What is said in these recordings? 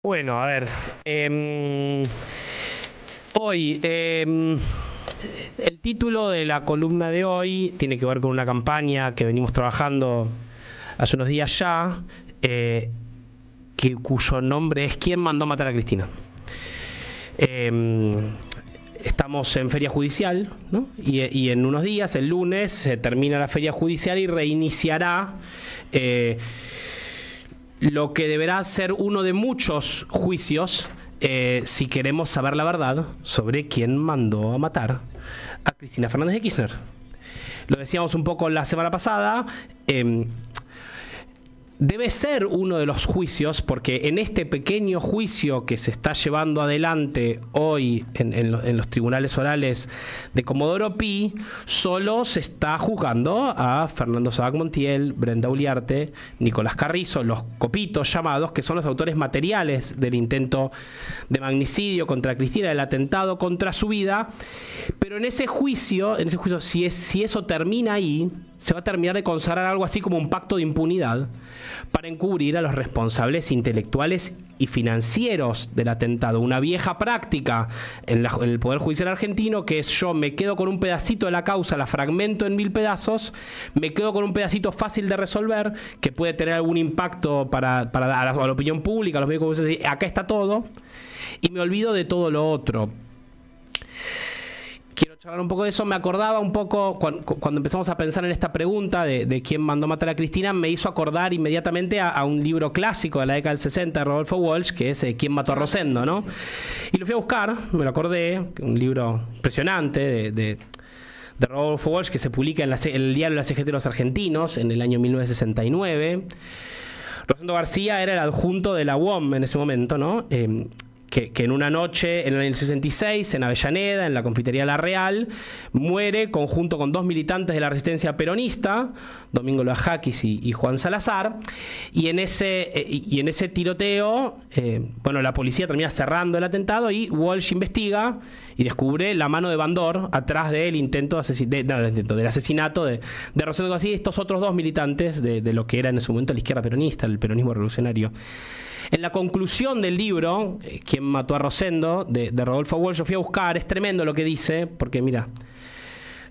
Bueno, a ver. Hoy, el título de la columna de hoy tiene que ver con una campaña que venimos trabajando hace unos días ya, cuyo nombre es ¿Quién mandó a matar a Cristina? Estamos en feria judicial, ¿no? Y en unos días, el lunes, se termina la feria judicial y reiniciará lo que deberá ser uno de muchos juicios si queremos saber la verdad sobre quién mandó a matar a Cristina Fernández de Kirchner. Lo decíamos un poco la semana pasada. Debe ser uno de los juicios, porque en este pequeño juicio que se está llevando adelante hoy en los tribunales orales de Comodoro Pi, solo se está juzgando a Fernando Sabac Montiel, Brenda Uliarte, Nicolás Carrizo, los copitos llamados, que son los autores materiales del intento de magnicidio contra Cristina, del atentado contra su vida. Pero en ese juicio, si eso termina ahí, se va a terminar de consagrar algo así como un pacto de impunidad para encubrir a los responsables intelectuales y financieros del atentado. Una vieja práctica en el Poder Judicial argentino, que es: yo me quedo con un pedacito de la causa, la fragmento en 1000 pedazos, me quedo con un pedacito fácil de resolver, que puede tener algún impacto para a la opinión pública, a los medios de comunicación. Acá está todo, y me olvido de todo lo otro. Quiero charlar un poco de eso. Me acordaba un poco, cuando empezamos a pensar en esta pregunta de quién mandó a matar a Cristina, me hizo acordar inmediatamente a un libro clásico de la década del 60 de Rodolfo Walsh, que es ¿Quién mató a Rosendo?, ¿no? Y lo fui a buscar, me lo acordé, un libro impresionante de Rodolfo Walsh, que se publica en el diario La CGT de los Argentinos en el año 1969. Rosendo García era el adjunto de la UOM en ese momento, ¿no? Que en una noche, en el año 66, en Avellaneda, en la confitería La Real, muere junto con 2 militantes de la resistencia peronista, Domingo Loajaquis y Juan Salazar, y en ese tiroteo, la policía termina cerrando el atentado y Walsh investiga y descubre la mano de Bandor atrás del intento del asesinato de Rosendo García y estos otros 2 militantes de lo que era en ese momento la izquierda peronista, el peronismo revolucionario. En la conclusión del libro, ¿Quién mató a Rosendo?, de Rodolfo Walsh, yo fui a buscar, es tremendo lo que dice, porque mira,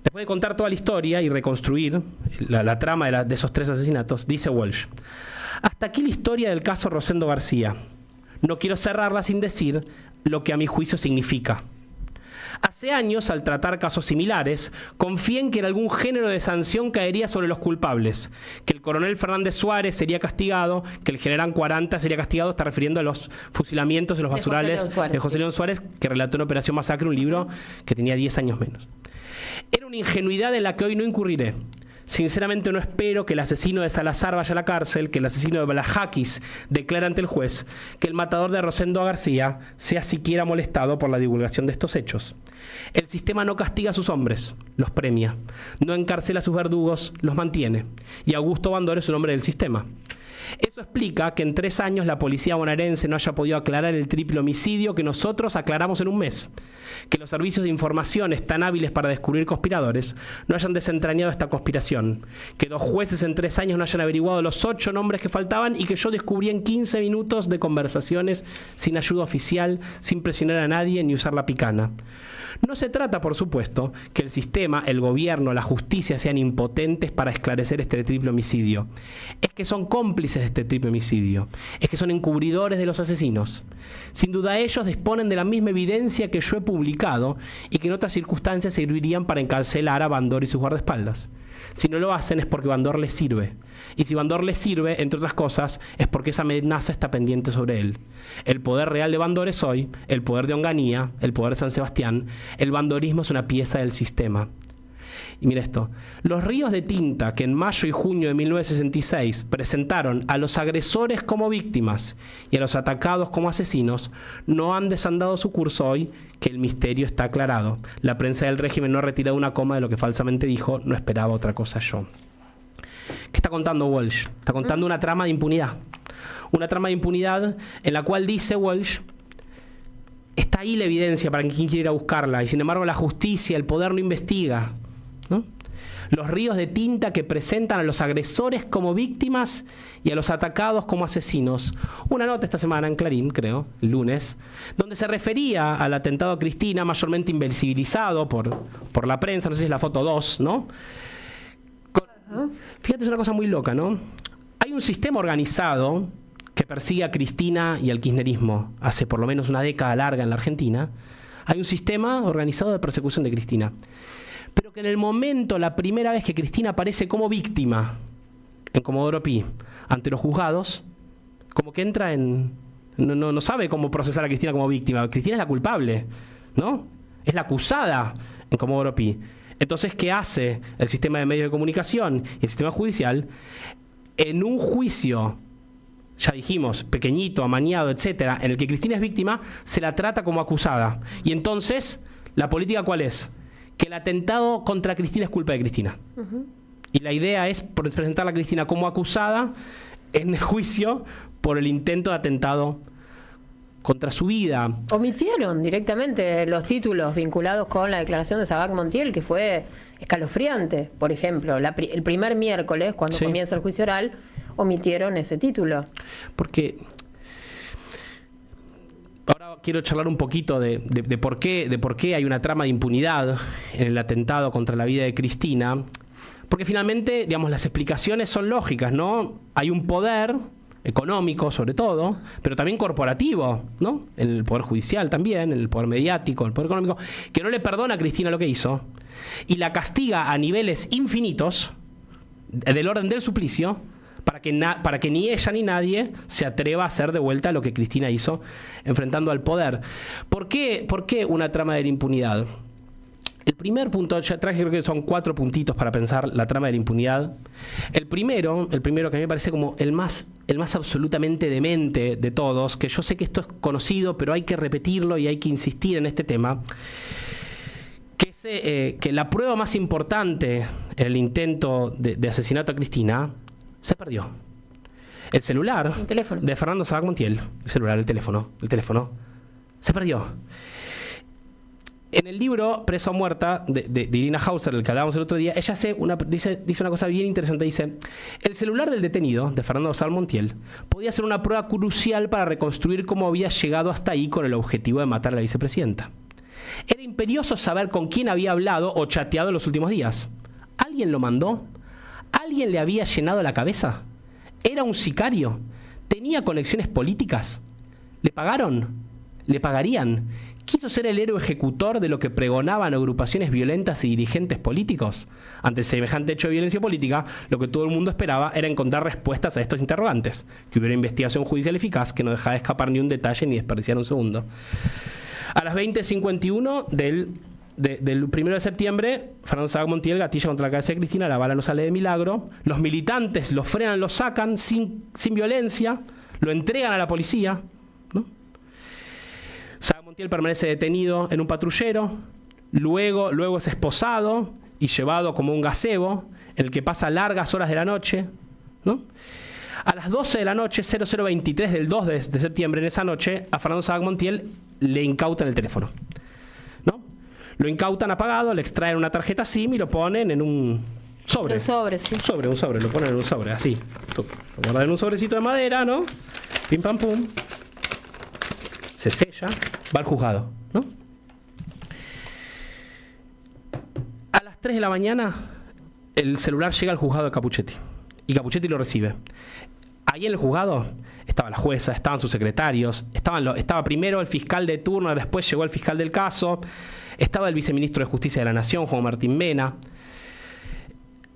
después de contar toda la historia y reconstruir la trama de esos 3 asesinatos, dice Walsh: hasta aquí la historia del caso Rosendo García. No quiero cerrarla sin decir lo que a mi juicio significa. Hace años, al tratar casos similares, confié en que en algún género de sanción caería sobre los culpables, que el coronel Fernández Suárez sería castigado, que el general 40 sería castigado. Está refiriendo a los fusilamientos en los basurales de José León Suárez, que relató en Operación Masacre, un libro que tenía 10 años menos. Era una ingenuidad en la que hoy no incurriré. Sinceramente no espero que el asesino de Salazar vaya a la cárcel, que el asesino de Loajaquis declare ante el juez, que el matador de Rosendo García sea siquiera molestado por la divulgación de estos hechos. El sistema no castiga a sus hombres, los premia. No encarcela a sus verdugos, los mantiene. Y Augusto Bandor es un hombre del sistema. Eso explica que en 3 años la policía bonaerense no haya podido aclarar el triple homicidio que nosotros aclaramos en un mes. Que los servicios de información tan hábiles para descubrir conspiradores no hayan desentrañado esta conspiración. Que 2 jueces en 3 años no hayan averiguado los 8 nombres que faltaban y que yo descubrí en 15 minutos de conversaciones sin ayuda oficial, sin presionar a nadie ni usar la picana. No se trata, por supuesto, que el sistema, el gobierno, la justicia sean impotentes para esclarecer este triple homicidio. Es que son cómplices de este triple homicidio. Es que son encubridores de los asesinos. Sin duda ellos disponen de la misma evidencia que yo he publicado y que en otras circunstancias servirían para encarcelar a Bandor y sus guardaespaldas. Si no lo hacen es porque Bandor les sirve. Y si Bandor les sirve, entre otras cosas, es porque esa amenaza está pendiente sobre él. El poder real de Bandor es hoy, el poder de Onganía, el poder de San Sebastián. El bandorismo es una pieza del sistema. Y mira esto: los ríos de tinta que en mayo y junio de 1966 presentaron a los agresores como víctimas y a los atacados como asesinos no han desandado su curso hoy, que el misterio está aclarado. La prensa del régimen no ha retirado una coma de lo que falsamente dijo. No esperaba otra cosa yo. ¿Qué está contando Walsh? Está contando una trama de impunidad. Una trama de impunidad en la cual, dice Walsh, está ahí la evidencia para quien quiera ir a buscarla, y sin embargo la justicia, el poder no investiga, ¿no? los ríos de tinta que presentan a los agresores como víctimas y a los atacados como asesinos. Una nota esta semana en Clarín, creo, el lunes, donde se refería al atentado a Cristina, mayormente invisibilizado por la prensa, no sé si es la foto 2, ¿no? Fíjate, es una cosa muy loca, ¿no? Hay un sistema organizado que persigue a Cristina y al kirchnerismo hace por lo menos una década larga en la Argentina. Hay un sistema organizado de persecución de Cristina. Pero que en el momento, la primera vez que Cristina aparece como víctima en Comodoro Pi ante los juzgados, como que entra en... No sabe cómo procesar a Cristina como víctima. Cristina es la culpable, ¿no? Es la acusada en Comodoro Pi. Entonces, ¿qué hace el sistema de medios de comunicación y el sistema judicial? En un juicio, ya dijimos, pequeñito, amañado, etcétera, en el que Cristina es víctima, se la trata como acusada. Y entonces, ¿la política cuál es? Que el atentado contra Cristina es culpa de Cristina. Y la idea es presentar a Cristina como acusada en el juicio por el intento de atentado contra su vida. Omitieron directamente los títulos vinculados con la declaración de Sabac Montiel, que fue escalofriante. Por ejemplo, el primer miércoles, cuando comienza el juicio oral, omitieron ese título. Porque ahora quiero charlar un poquito de por qué hay una trama de impunidad en el atentado contra la vida de Cristina. Porque finalmente, digamos, las explicaciones son lógicas, ¿no? Hay un poder económico, sobre todo, pero también corporativo, ¿no? En el poder judicial también, en el poder mediático, en el poder económico, que no le perdona a Cristina lo que hizo y la castiga a niveles infinitos del orden del suplicio para que ni ella ni nadie se atreva a hacer de vuelta lo que Cristina hizo enfrentando al poder. ¿Por qué una trama de la impunidad? El primer punto, ya traje, creo que son 4 puntitos para pensar la trama de la impunidad. El primero que a mí me parece como el más absolutamente demente de todos, que yo sé que esto es conocido, pero hay que repetirlo y hay que insistir en este tema, que es que la prueba más importante en el intento de asesinato a Cristina se perdió. El celular de Fernando Sabac Montiel, el teléfono, se perdió. En el libro Presa o Muerta de Irina Hauser, del que hablábamos el otro día, ella dice una cosa bien interesante. Dice, el celular del detenido, de Fernando Sabac Montiel, podía ser una prueba crucial para reconstruir cómo había llegado hasta ahí con el objetivo de matar a la vicepresidenta. Era imperioso saber con quién había hablado o chateado en los últimos días. ¿Alguien lo mandó? ¿Alguien le había llenado la cabeza? ¿Era un sicario? ¿Tenía conexiones políticas? ¿Le pagaron? ¿Le pagarían? ¿Quiso ser el héroe ejecutor de lo que pregonaban agrupaciones violentas y dirigentes políticos? Ante semejante hecho de violencia política, lo que todo el mundo esperaba era encontrar respuestas a estos interrogantes, que hubiera investigación judicial eficaz que no dejara de escapar ni un detalle ni desperdiciar un segundo. A las 20:51 del 1 de septiembre, Fernando Sabac Montiel gatilla contra la cabeza de Cristina, la bala no sale de milagro, los militantes lo frenan, lo sacan sin violencia, lo entregan a la policía, ¿no? Sabac Montiel permanece detenido en un patrullero, luego es esposado y llevado como un gazebo, en el que pasa largas horas de la noche, ¿no? A las 12 de la noche, 0023 del 2 de septiembre, en esa noche, a Fernando Sabac Montiel le incautan el teléfono, ¿no? Lo incautan apagado, le extraen una tarjeta SIM y lo ponen en un sobre. Un sobre, sí. Un sobre, lo ponen en un sobre, así. Lo guardan en un sobrecito de madera, ¿no? Pim, pam, pum. Se sella, va al juzgado, ¿no? A las 3 de la mañana, el celular llega al juzgado de Capuchetti. Y Capuchetti lo recibe. Ahí en el juzgado estaba la jueza, estaban sus secretarios, estaba primero el fiscal de turno, después llegó el fiscal del caso, estaba el viceministro de Justicia de la Nación, Juan Martín Mena.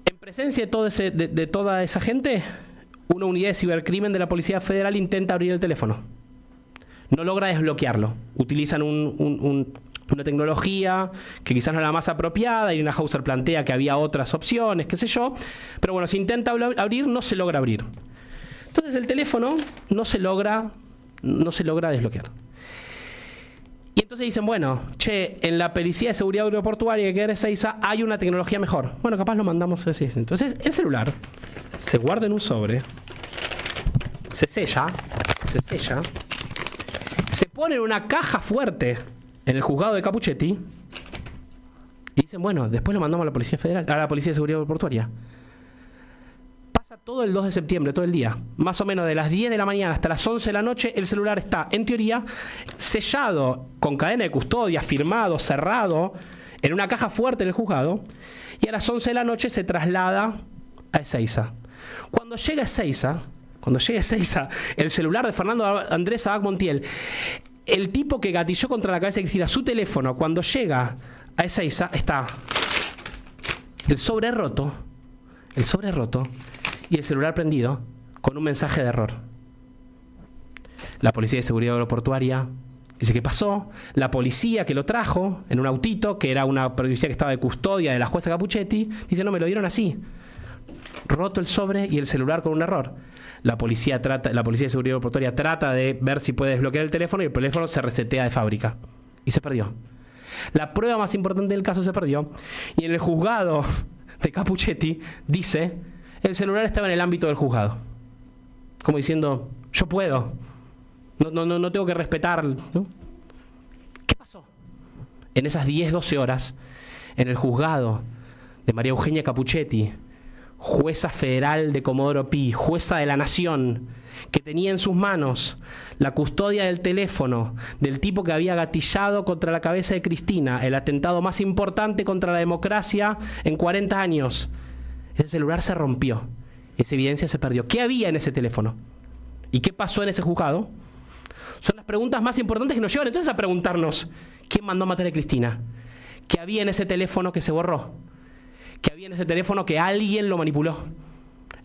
En presencia de toda esa gente, una unidad de cibercrimen de la Policía Federal intenta abrir el teléfono. No logra desbloquearlo. Utilizan una tecnología que quizás no es la más apropiada. Irina Hauser plantea que había otras opciones, qué sé yo. Pero bueno, se intenta abrir, no se logra abrir. Entonces el teléfono no se logra desbloquear. Y entonces dicen, bueno, en la Policía de Seguridad Aeroportuaria que queda en Ezeiza hay una tecnología mejor. Bueno, capaz lo mandamos así. Entonces el celular se guarda en un sobre, se sella, se pone en una caja fuerte en el juzgado de Capuchetti Y dicen, bueno, después lo mandamos a la Policía Federal, a la Policía de Seguridad Aeroportuaria. Pasa todo el 2 de septiembre, todo el día. Más o menos de las 10 de la mañana hasta las 11 de la noche, el celular está, en teoría, sellado, con cadena de custodia, firmado, cerrado, en una caja fuerte en el juzgado, y a las 11 de la noche se traslada a Ezeiza. Cuando llega a Ezeiza, el celular de Fernando Andrés Sabac Montiel, el tipo que gatilló contra la cabeza de Cristina, su teléfono, cuando llega a Ezeiza, está el sobre roto y el celular prendido con un mensaje de error. La Policía de Seguridad Aeroportuaria dice que pasó. La policía que lo trajo en un autito, que era una policía que estaba de custodia de la jueza Capuchetti, dice, no, me lo dieron así. Roto el sobre y el celular con un error. La Policía de Seguridad Aeroportuaria trata de ver si puede desbloquear el teléfono y el teléfono se resetea de fábrica. Y se perdió. La prueba más importante del caso se perdió. Y en el juzgado de Capuchetti dice, el celular estaba en el ámbito del juzgado. Como diciendo, yo puedo. No tengo que respetar, ¿no? ¿Qué pasó? En esas 10-12 horas, en el juzgado de María Eugenia Capuchetti, jueza federal de Comodoro Pi, jueza de la Nación, que tenía en sus manos la custodia del teléfono del tipo que había gatillado contra la cabeza de Cristina, el atentado más importante contra la democracia en 40 años. Ese celular se rompió, esa evidencia se perdió. ¿Qué había en ese teléfono? ¿Y qué pasó en ese juzgado? Son las preguntas más importantes que nos llevan entonces a preguntarnos, ¿quién mandó a matar a Cristina? ¿Qué había en ese teléfono que se borró? ¿Qué había en ese teléfono que alguien lo manipuló?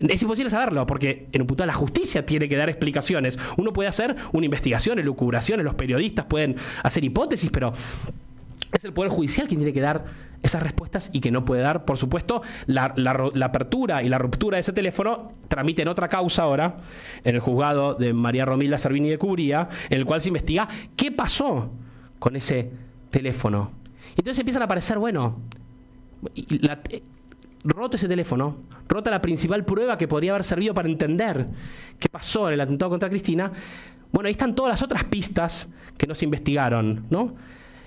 Es imposible saberlo, porque en un punto la justicia tiene que dar explicaciones. Uno puede hacer una investigación, elucubraciones, los periodistas pueden hacer hipótesis, pero es el Poder Judicial quien tiene que dar esas respuestas y que no puede dar, por supuesto, la apertura y la ruptura de ese teléfono. Tramiten otra causa ahora en el juzgado de María Romilda Servini de Cubría, en el cual se investiga qué pasó con ese teléfono. Entonces empiezan a aparecer, bueno, roto ese teléfono, rota la principal prueba que podría haber servido para entender qué pasó en el atentado contra Cristina. Bueno, ahí están todas las otras pistas que no se investigaron, ¿no?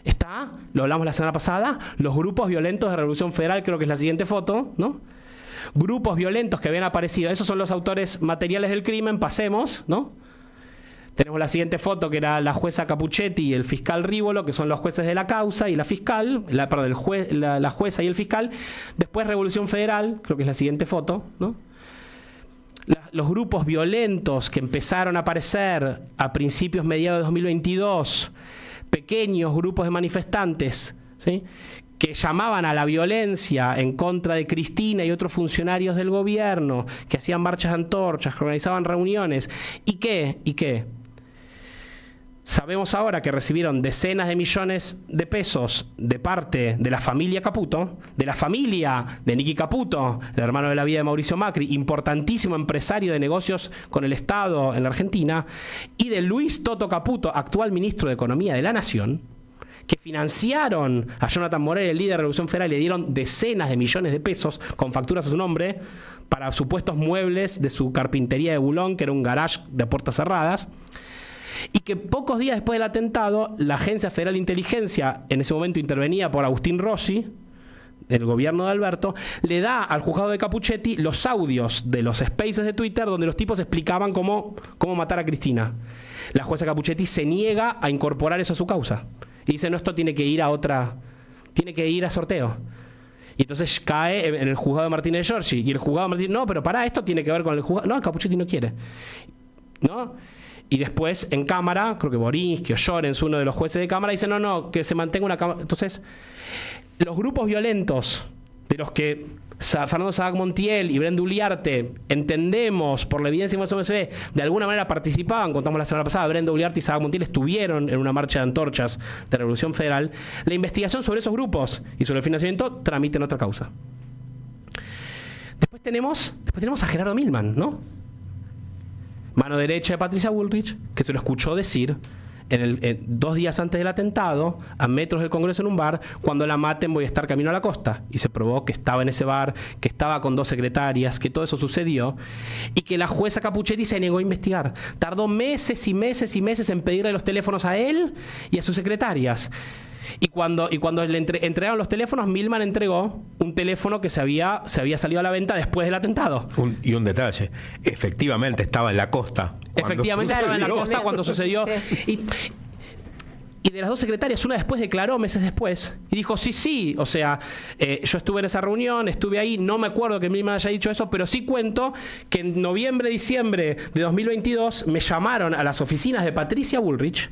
Está, lo hablamos la semana pasada, los grupos violentos de Revolución Federal, creo que es la siguiente foto, ¿no? Grupos violentos que habían aparecido, esos son los autores materiales del crimen, pasemos, ¿no? Tenemos la siguiente foto, que era la jueza Capuchetti y el fiscal Rívolo, que son los jueces de la causa, y la fiscal, la jueza y el fiscal. Después Revolución Federal, creo que es la siguiente foto, ¿no? Los grupos violentos que empezaron a aparecer a principios, mediados de 2022, pequeños grupos de manifestantes, ¿sí?, que llamaban a la violencia en contra de Cristina y otros funcionarios del gobierno, que hacían marchas de antorchas, que organizaban reuniones, y que sabemos ahora que recibieron decenas de millones de pesos de parte de la familia Caputo, de la familia de Nicky Caputo, el hermano de la vida de Mauricio Macri, importantísimo empresario de negocios con el Estado en la Argentina, y de Luis Toto Caputo, actual ministro de Economía de la Nación, que financiaron a Jonathan Morel, el líder de Revolución Federal, y le dieron decenas de millones de pesos con facturas a su nombre para supuestos muebles de su carpintería de Bulón, que era un garage de puertas cerradas. Y que pocos días después del atentado, la Agencia Federal de Inteligencia, en ese momento intervenida por Agustín Rossi, del gobierno de Alberto, le da al juzgado de Capuchetti los audios de los spaces de Twitter donde los tipos explicaban cómo matar a Cristina. La jueza Capuchetti se niega a incorporar eso a su causa. Y dice, no, esto tiene que ir a sorteo. Y entonces cae en el juzgado de Martínez de Giorgi. Y el juzgado de Martínez, no, pero pará, esto tiene que ver con el juzgado. No, Capuchetti no quiere, ¿no? Y después en Cámara, creo que Borinsky o Llorens, uno de los jueces de Cámara, dice, no, que se mantenga una Cámara. Entonces, los grupos violentos de los que Fernando Sabac Montiel y Brenda Uliarte, entendemos por la evidencia más o menos se ve, de alguna manera participaban, contamos la semana pasada, Brenda Uliarte y Sabac Montiel estuvieron en una marcha de antorchas de Revolución Federal. La investigación sobre esos grupos y sobre el financiamiento tramiten otra causa. Después tenemos a Gerardo Milman, ¿no? Mano derecha de Patricia Bullrich, que se lo escuchó decir 2 días antes del atentado, a metros del Congreso en un bar, cuando la maten voy a estar camino a la costa. Y se probó que estaba en ese bar, que estaba con 2 secretarias, que todo eso sucedió, y que la jueza Capuchetti se negó a investigar. Tardó meses y meses y meses en pedirle los teléfonos a él y a sus secretarias. Y cuando le entregaron los teléfonos, Milman entregó un teléfono que se había salido a la venta después del atentado. Y un detalle, efectivamente estaba en la costa. Efectivamente estaba en la costa cuando sucedió. Sí. Y de las dos secretarias, una después declaró meses después y dijo, sí, o sea, yo estuve en esa reunión, estuve ahí, no me acuerdo que Milman haya dicho eso, pero sí cuento que en noviembre, diciembre de 2022 me llamaron a las oficinas de Patricia Bullrich,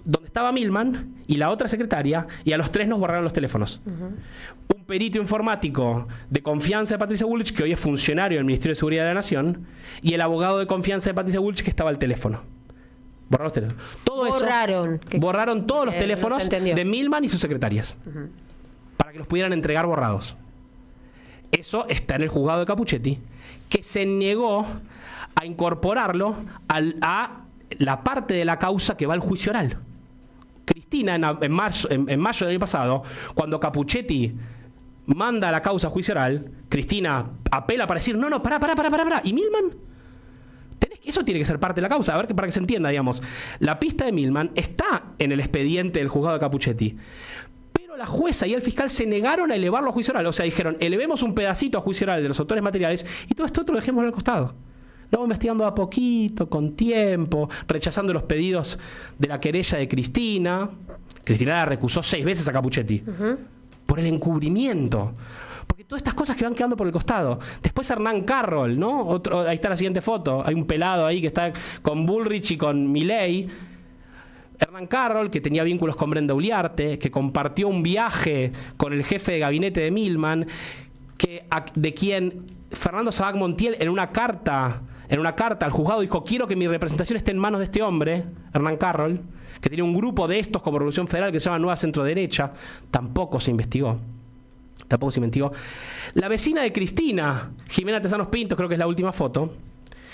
donde estaba Milman y la otra secretaria, y a los tres nos borraron los teléfonos. Un perito informático de confianza de Patricia Bullrich, que hoy es funcionario del Ministerio de Seguridad de la Nación, y el abogado de confianza de Patricia Bullrich, que estaba al teléfono. Borraron los teléfonos. Borraron todos los teléfonos de Milman y sus secretarias. Para que los pudieran entregar borrados. Eso está en el juzgado de Cappuccetti, que se negó a incorporarlo a la parte de la causa que va al juicio oral. Cristina, en mayo del año pasado, cuando Cappuccetti manda la causa a juicio oral, Cristina apela para decir, no, pará. ¿Y Milman? Eso tiene que ser parte de la causa. A ver, para que se entienda, digamos. La pista de Milman está en el expediente del juzgado de Cappuccetti. Pero la jueza y el fiscal se negaron a elevarlo a juicio oral. O sea, dijeron, elevemos un pedacito a juicio oral de los autores materiales y todo esto lo dejemos al costado. Lo vamos investigando a poquito, con tiempo, rechazando los pedidos de la querella de Cristina. Cristina la recusó 6 veces a Cappuccetti. Por el encubrimiento. Porque todas estas cosas que van quedando por el costado. Después Hernán Carroll, ¿no? Ahí está la siguiente foto. Hay un pelado ahí que está con Bullrich y con Milei. Hernán Carroll, que tenía vínculos con Brenda Uliarte, que compartió un viaje con el jefe de gabinete de Milman, de quien Fernando Sabac Montiel en una carta al juzgado dijo, quiero que mi representación esté en manos de este hombre, Hernán Carroll, que tenía un grupo de estos como Revolución Federal que se llama Nueva Centro Derecha. Tampoco se investigó. La vecina de Cristina, Jimena Tesanos Pintos, creo que es la última foto.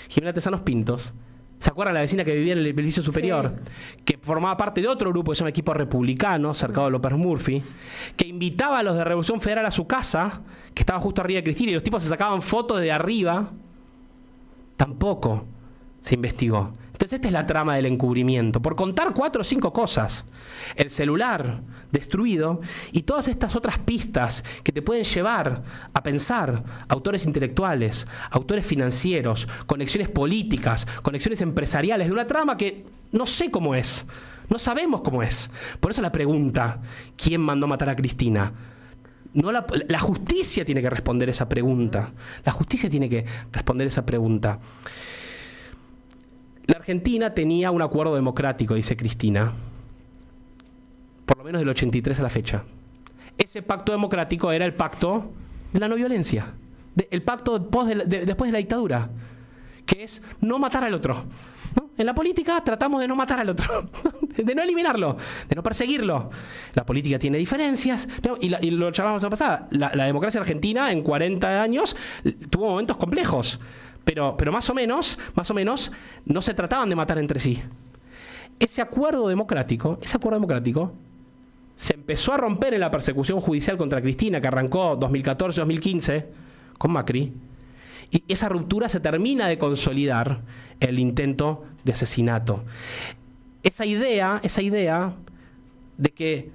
Jimena Tesanos Pintos. ¿Se acuerdan la vecina que vivía en el edificio superior? Sí. Que formaba parte de otro grupo que se llama Equipo Republicano, cercado de López Murphy, que invitaba a los de Revolución Federal a su casa, que estaba justo arriba de Cristina, y los tipos se sacaban fotos de arriba. Tampoco se investigó. Entonces esta es la trama del encubrimiento. Por contar 4 o 5 cosas. El celular destruido y todas estas otras pistas que te pueden llevar a pensar autores intelectuales, autores financieros, conexiones políticas, conexiones empresariales de una trama que no sé cómo es. No sabemos cómo es. Por eso la pregunta, ¿quién mandó matar a Cristina? No la justicia tiene que responder esa pregunta. La justicia tiene que responder esa pregunta. La Argentina tenía un acuerdo democrático, dice Cristina, por lo menos del 83 a la fecha. Ese pacto democrático era el pacto de la no violencia, el pacto después de la dictadura, que es no matar al otro, ¿no? En la política tratamos de no matar al otro, de no eliminarlo, de no perseguirlo. La política tiene diferencias, y lo charlamos la pasada. La democracia argentina en 40 años tuvo momentos complejos. Pero más o menos no se trataban de matar entre sí. Ese acuerdo democrático se empezó a romper en la persecución judicial contra Cristina, que arrancó 2014-2015 con Macri, y esa ruptura se termina de consolidar en el intento de asesinato. Esa idea de que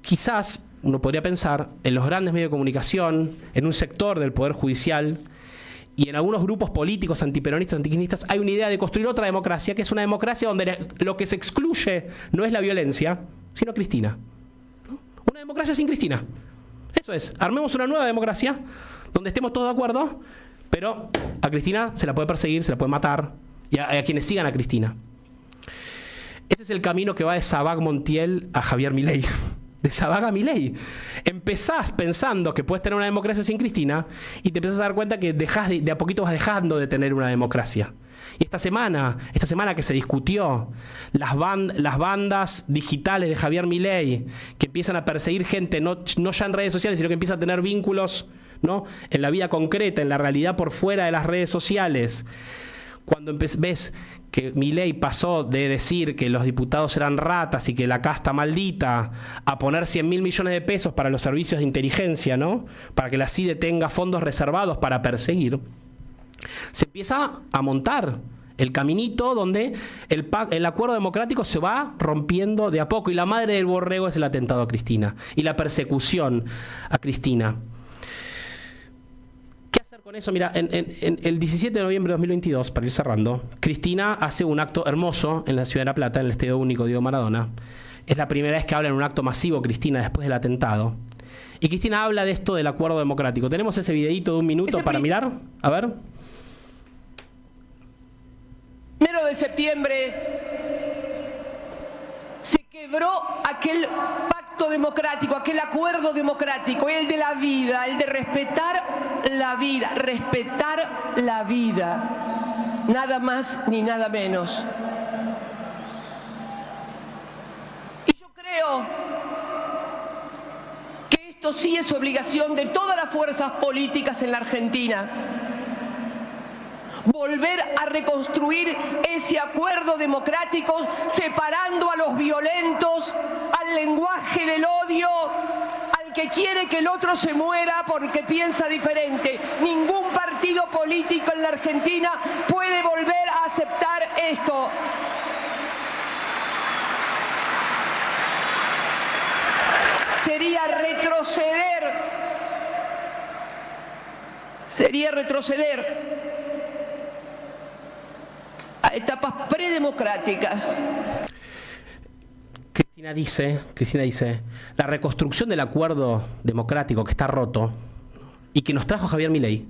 quizás uno podría pensar en los grandes medios de comunicación, en un sector del Poder Judicial, y en algunos grupos políticos antiperonistas, antikirchneristas, hay una idea de construir otra democracia, que es una democracia donde lo que se excluye no es la violencia, sino Cristina. Una democracia sin Cristina. Eso es. Armemos una nueva democracia donde estemos todos de acuerdo, pero a Cristina se la puede perseguir, se la puede matar, y a quienes sigan a Cristina. Ese es el camino que va de Sabac Montiel a Javier Milei. De Sabac a Milei. Empezás pensando que puedes tener una democracia sin Cristina y te empezás a dar cuenta que de a poquito vas dejando de tener una democracia. Y esta semana que se discutió las bandas digitales de Javier Milei, que empiezan a perseguir gente no ya en redes sociales, sino que empiezan a tener vínculos, ¿no?, en la vida concreta, en la realidad por fuera de las redes sociales. Cuando ves que Milei pasó de decir que los diputados eran ratas y que la casta maldita a poner 100.000 millones de pesos para los servicios de inteligencia, ¿no?, para que la CIDE tenga fondos reservados para perseguir, se empieza a montar el caminito donde el acuerdo democrático se va rompiendo de a poco, y la madre del borrego es el atentado a Cristina y la persecución a Cristina. ¿Qué hacer con eso? Mira, en el 17 de noviembre de 2022, para ir cerrando, Cristina hace un acto hermoso en la Ciudad de La Plata, en el Estadio Único Diego Maradona. Es la primera vez que habla en un acto masivo Cristina después del atentado. Y Cristina habla de esto del acuerdo democrático. ¿Tenemos ese videíto de un minuto para mirar? A ver. 1 de septiembre se quebró aquel pacto democrático, aquel acuerdo democrático, el de la vida, el de respetar la vida, nada más ni nada menos. Y yo creo que esto sí es obligación de todas las fuerzas políticas en la Argentina. Volver a reconstruir ese acuerdo democrático, separando a los violentos, al lenguaje del odio, al que quiere que el otro se muera porque piensa diferente. Ningún partido político en la Argentina puede volver a aceptar esto. Sería retroceder a etapas predemocráticas. Cristina dice, la reconstrucción del acuerdo democrático que está roto y que nos trajo Javier Milei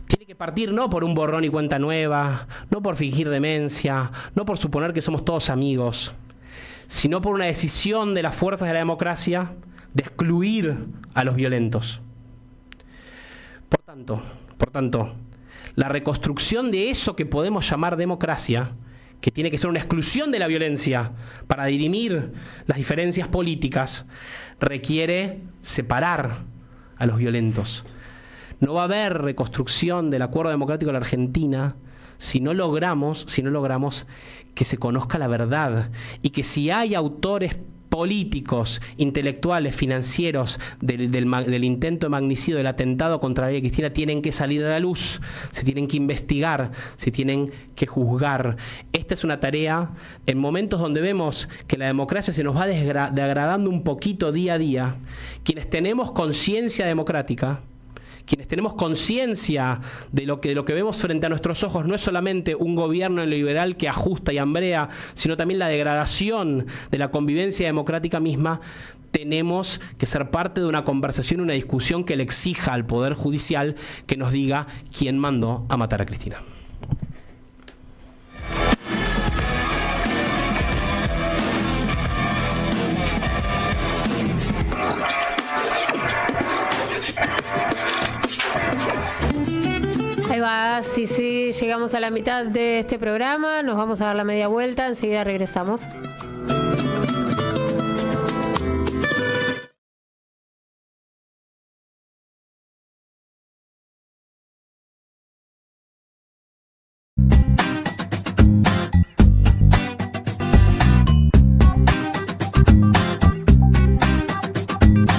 tiene que partir no por un borrón y cuenta nueva, no por fingir demencia, no por suponer que somos todos amigos, sino por una decisión de las fuerzas de la democracia de excluir a los violentos. Por tanto, la reconstrucción de eso que podemos llamar democracia, que tiene que ser una exclusión de la violencia para dirimir las diferencias políticas, requiere separar a los violentos. No va a haber reconstrucción del acuerdo democrático de la Argentina si no logramos que se conozca la verdad, y que si hay autores políticos, intelectuales, financieros del intento de magnicidio, del atentado contra la vida de Cristina, tienen que salir a la luz, se tienen que investigar, se tienen que juzgar. Esta es una tarea en momentos donde vemos que la democracia se nos va degradando un poquito día a día. Quienes tenemos conciencia democrática, quienes tenemos conciencia de lo que vemos frente a nuestros ojos, no es solamente un gobierno neoliberal que ajusta y hambrea, sino también la degradación de la convivencia democrática misma. Tenemos que ser parte de una conversación, una discusión que le exija al Poder Judicial que nos diga quién mandó a matar a Cristina. Ahí va, sí, llegamos a la mitad de este programa, nos vamos a dar la media vuelta, enseguida regresamos.